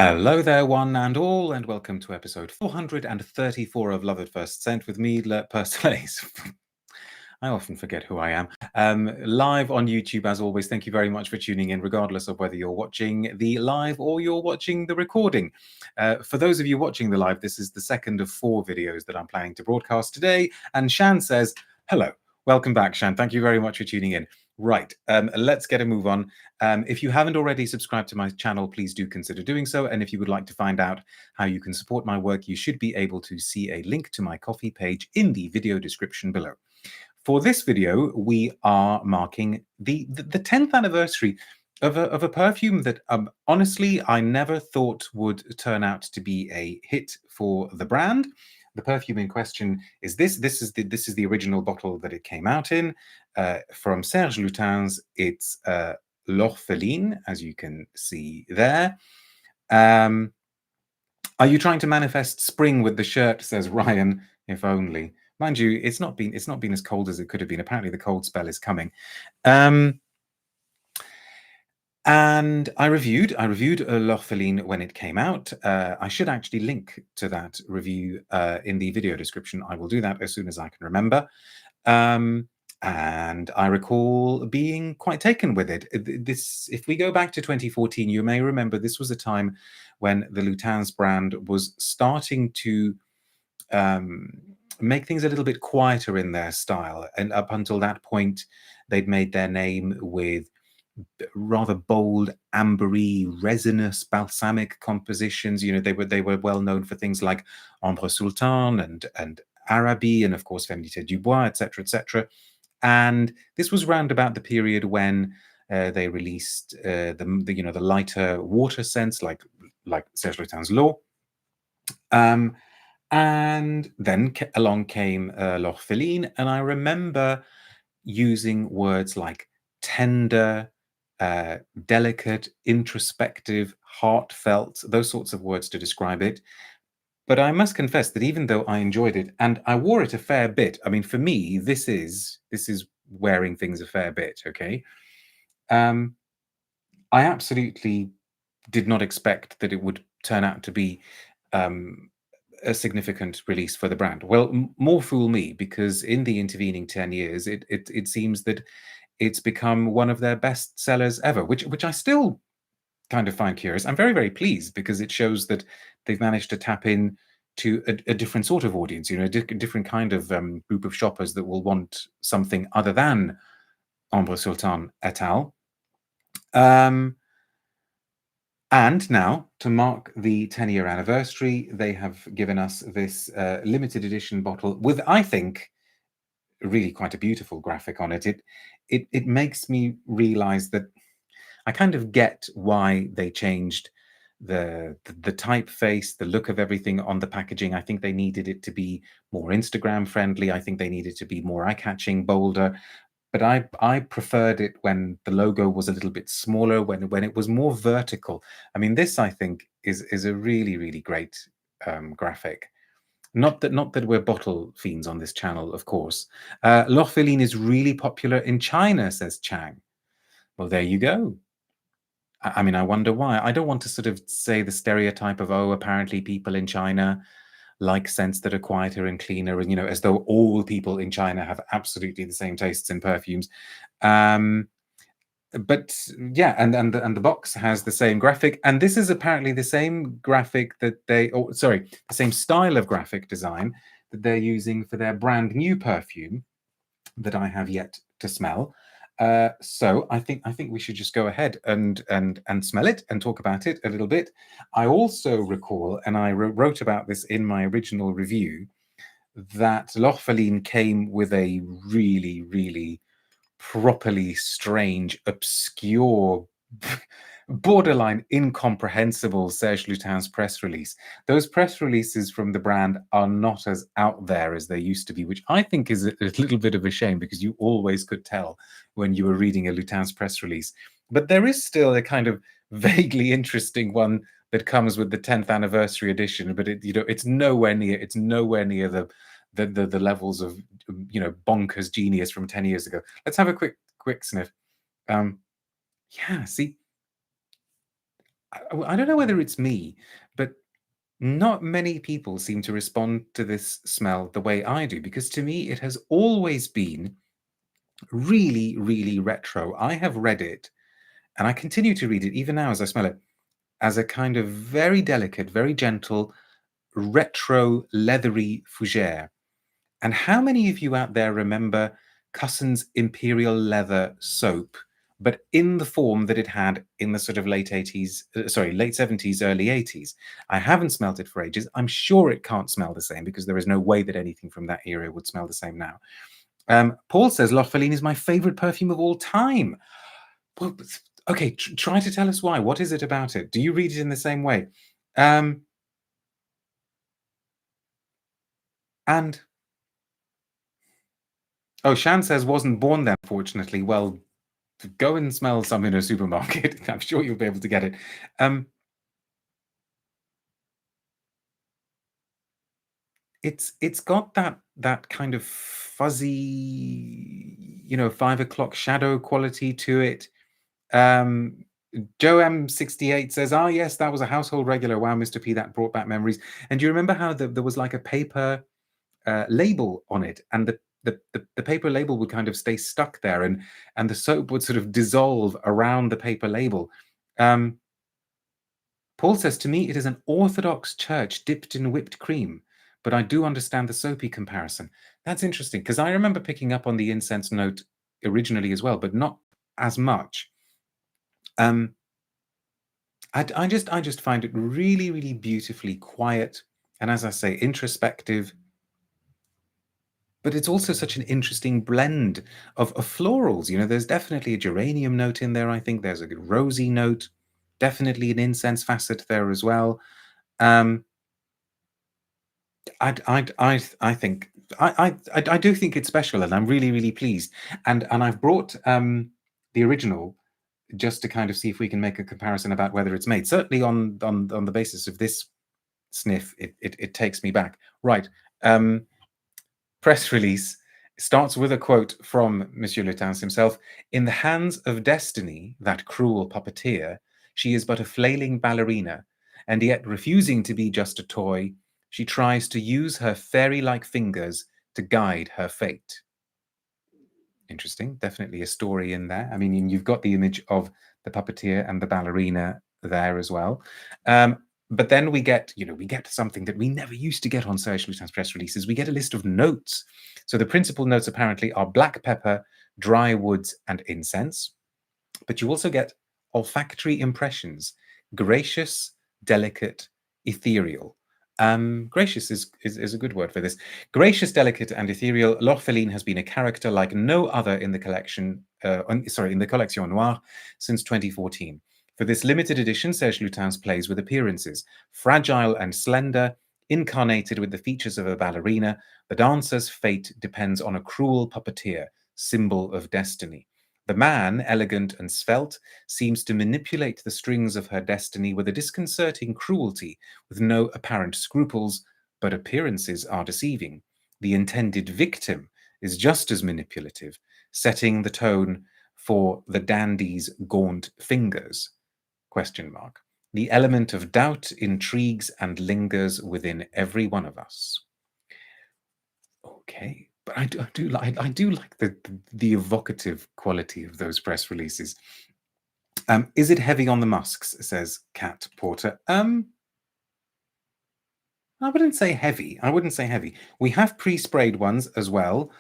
Hello there, one and all, and welcome to episode 434 of Love at First Scent with me, Persolaise. I often forget who I am. Live on YouTube, as always. Thank you very much for tuning in, regardless of whether you're watching the live or you're watching the recording. For those of you watching the live, this is the second of 4 videos that I'm planning to broadcast today. And Shan says, hello. Welcome back, Shan. Thank you very much for tuning in. Right, let's get a move on. If you haven't already subscribed to my channel, please do consider doing so. And if you would like to find out how you can support my work, you should be able to see a link to my Ko-fi page in the video description below. For this video, we are marking the 10th anniversary of a perfume that honestly I never thought would turn out to be a hit for the brand. The perfume in question is this. This is the original bottle that it came out in, from Serge Lutens. It's L'Orpheline, as you can see there. Are you trying to manifest spring with the shirt? Says Ryan. If only. Mind you, it's not been as cold as it could have been. Apparently, the cold spell is coming. And I reviewed L'Orpheline when it came out. I should actually link to that review in the video description. I will do that as soon as I can remember. And I recall being quite taken with it. If we go back to 2014, you may remember this was a time when the Lutens brand was starting to make things a little bit quieter in their style. And up until that point, they'd made their name with rather bold, ambery, resinous, balsamic compositions. You know, they were well known for things like Ambre Sultan and Araby, and of course Féminité du Bois, etc., etc. And this was round about the period when they released the lighter water scents like Serge Lutens L'Eau. And then along came L'Orpheline, and I remember using words like tender, delicate, introspective, heartfelt, those sorts of words to describe it. But I must confess that even though I enjoyed it, and I wore it a fair bit, I mean, for me, this is wearing things a fair bit, okay? I absolutely did not expect that it would turn out to be a significant release for the brand. Well, more fool me, because in the intervening 10 years, it seems that it's become one of their best sellers ever, which I still kind of find curious. I'm very, very pleased, because it shows that they've managed to tap in to a different sort of audience, you know, a different kind of group of shoppers that will want something other than Ambre Sultan et al. And now, to mark the 10-year anniversary, they have given us this limited edition bottle with, I think, really quite a beautiful graphic on it. It makes me realize that I kind of get why they changed the typeface, the look of everything on the packaging. I think they needed it to be more Instagram friendly. I think they needed to be more eye-catching, bolder. But I preferred it when the logo was a little bit smaller, when it was more vertical. I mean, this, I think, is a really, really great graphic. Not that we're bottle fiends on this channel, of course. L'Orpheline is really popular in China, says Chang. Well, there you go. I mean, I wonder why. I don't want to sort of say the stereotype of, oh, apparently people in China like scents that are quieter and cleaner, and, you know, as though all people in China have absolutely the same tastes in perfumes. But yeah, and the box has the same graphic, and this is apparently the same graphic that the same style of graphic design that they're using for their brand new perfume that I have yet to smell. So I think we should just go ahead and smell it and talk about it a little bit. I also recall, and I wrote about this in my original review, that L'Orpheline came with a really, really properly strange, obscure, borderline incomprehensible Serge Lutens press release. Those press releases from the brand are not as out there as they used to be, which I think is a little bit of a shame, because you always could tell when you were reading a Lutens press release. But there is still a kind of vaguely interesting one that comes with the 10th anniversary edition, but it's nowhere near the levels of, you know, bonkers genius from 10 years ago. Let's have a quick sniff. Yeah, see, I don't know whether it's me, but not many people seem to respond to this smell the way I do, because to me it has always been really, really retro. I have read it, and I continue to read it even now as I smell it, as a kind of very delicate, very gentle, retro, leathery fougere. And how many of you out there remember Cussen's Imperial Leather soap, but in the form that it had in the sort of late 80s, sorry, late 70s, early 80s? I haven't smelt it for ages. I'm sure it can't smell the same, because there is no way that anything from that era would smell the same now. Paul says L'Orpheline is my favorite perfume of all time. Well, okay, try to tell us why. What is it about it? Do you read it in the same way? And oh, Shan says wasn't born there, fortunately. Well, go and smell some in a supermarket. I'm sure you'll be able to get it. It's got that kind of fuzzy, 5 o'clock shadow quality to it. Joe M68 says, "Ah, yes, that was a household regular. Wow, Mr. P, that brought back memories." And do you remember how there was like a paper label on it, and the paper label would kind of stay stuck there, and the soap would sort of dissolve around the paper label. Paul says, "To me, it is an Orthodox church dipped in whipped cream, but I do understand the soapy comparison." That's interesting, because I remember picking up on the incense note originally as well, but not as much. I just find it really, really beautifully quiet, and as I say, introspective. But it's also such an interesting blend of florals. There's definitely a geranium note in there. I think there's a good rosy note, definitely an incense facet there as well. Um, I think I do think it's special, and I'm really, really pleased. And I've brought the original just to kind of see if we can make a comparison about whether it's made. Certainly on the basis of this sniff, it takes me back. Right. Press release starts with a quote from Monsieur Lutens himself. "In the hands of destiny, that cruel puppeteer, she is but a flailing ballerina, and yet refusing to be just a toy, she tries to use her fairy-like fingers to guide her fate." Interesting. Definitely a story in there. I mean, you've got the image of the puppeteer and the ballerina there as well. But then we get something that we never used to get on Serge Lutens press releases. We get a list of notes. So the principal notes apparently are black pepper, dry woods, and incense. But you also get olfactory impressions: gracious, delicate, ethereal. Gracious is a good word for this. Gracious, delicate, and ethereal, L'Orpheline has been a character like no other in the collection, in the Collection Noire since 2014. For this limited edition, Serge Lutens plays with appearances. Fragile and slender, incarnated with the features of a ballerina, the dancer's fate depends on a cruel puppeteer, symbol of destiny. The man, elegant and svelte, seems to manipulate the strings of her destiny with a disconcerting cruelty, with no apparent scruples, but appearances are deceiving. The intended victim is just as manipulative, setting the tone for the dandy's gaunt fingers. Question mark. The element of doubt intrigues and lingers within every one of us. Okay, but I do like the evocative quality of those press releases. Is it heavy on the musks? Says Cat Porter. I wouldn't say heavy. I wouldn't say heavy. We have pre-sprayed ones as well.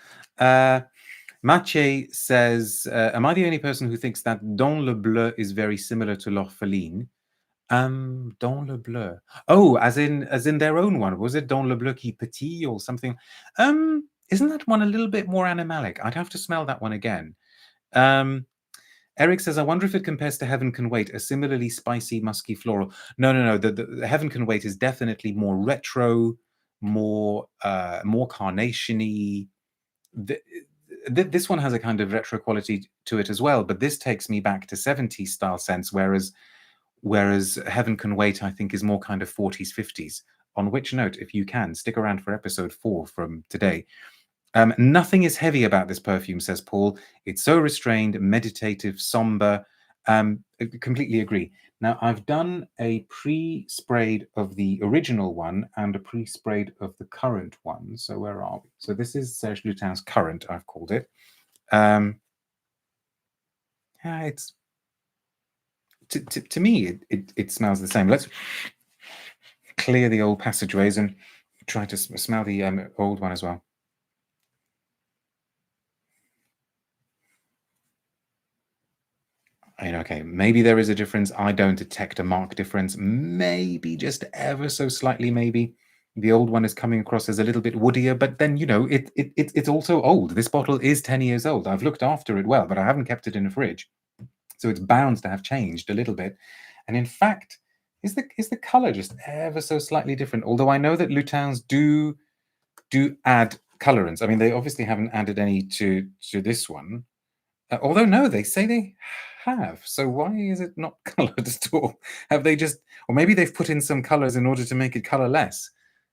Mathieu says, "Am I the only person who thinks that Dans le Bleu is very similar to L'Orpheline?" Dans le Bleu. Oh, as in their own one. Was it Dans le Bleu qui petit or something? Isn't that one a little bit more animalic? I'd have to smell that one again. Eric says, "I wonder if it compares to Heaven Can Wait, a similarly spicy, musky floral." No. The Heaven Can Wait is definitely more retro, more carnation-y. This one has a kind of retro quality to it as well, but this takes me back to 70s style sense, whereas Heaven Can Wait, I think, is more kind of 40s, 50s. On which note, if you can, stick around for episode 4 from today. Nothing is heavy about this perfume, says Paul. It's so restrained, meditative, somber. I completely agree. Now, I've done a pre-sprayed of the original one and a pre-sprayed of the current one. So where are we? So this is Serge Lutens Current, I've called it. Yeah, it's to me, it smells the same. Let's clear the old passageways and try to smell the old one as well. I mean, okay, maybe there is a difference. I don't detect a marked difference. Maybe just ever so slightly, maybe. The old one is coming across as a little bit woodier, but then, you know, it's also old. This bottle is 10 years old. I've looked after it well, but I haven't kept it in a fridge. So it's bound to have changed a little bit. And in fact, is the color just ever so slightly different? Although I know that Lutins do add colorants. I mean, they obviously haven't added any to this one. Although no, they say they have. So why is it not colored at all? Have they just, or maybe they've put in some colors in order to make it colorless?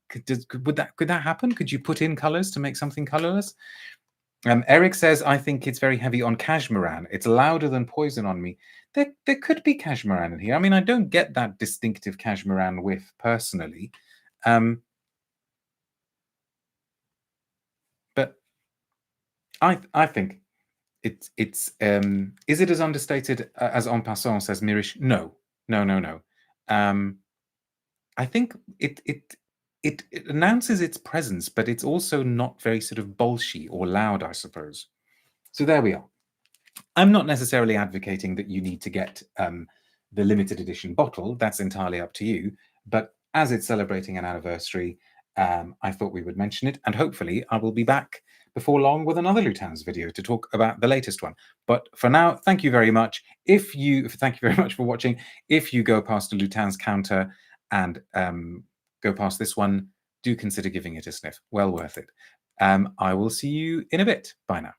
Could that happen? Could you put in colors to make something colorless? Eric says, I think it's very heavy on cashmeran. It's louder than poison on me. There could be cashmeran in here. I mean, I don't get that distinctive cashmeran whiff personally. But I think it's is it as understated as En Passant says Mirish? No. I think it announces its presence, but it's also not very sort of bolshy or loud, I suppose. So there we are. I'm not necessarily advocating that you need to get the limited edition bottle. That's entirely up to you. But as it's celebrating an anniversary, I thought we would mention it. And hopefully I will be back before long with another Lutins video to talk about the latest one. But for now, thank you very much. Thank you very much for watching. If you go past a Lutins counter and go past this one, do consider giving it a sniff. Well worth it. I will see you in a bit. Bye now.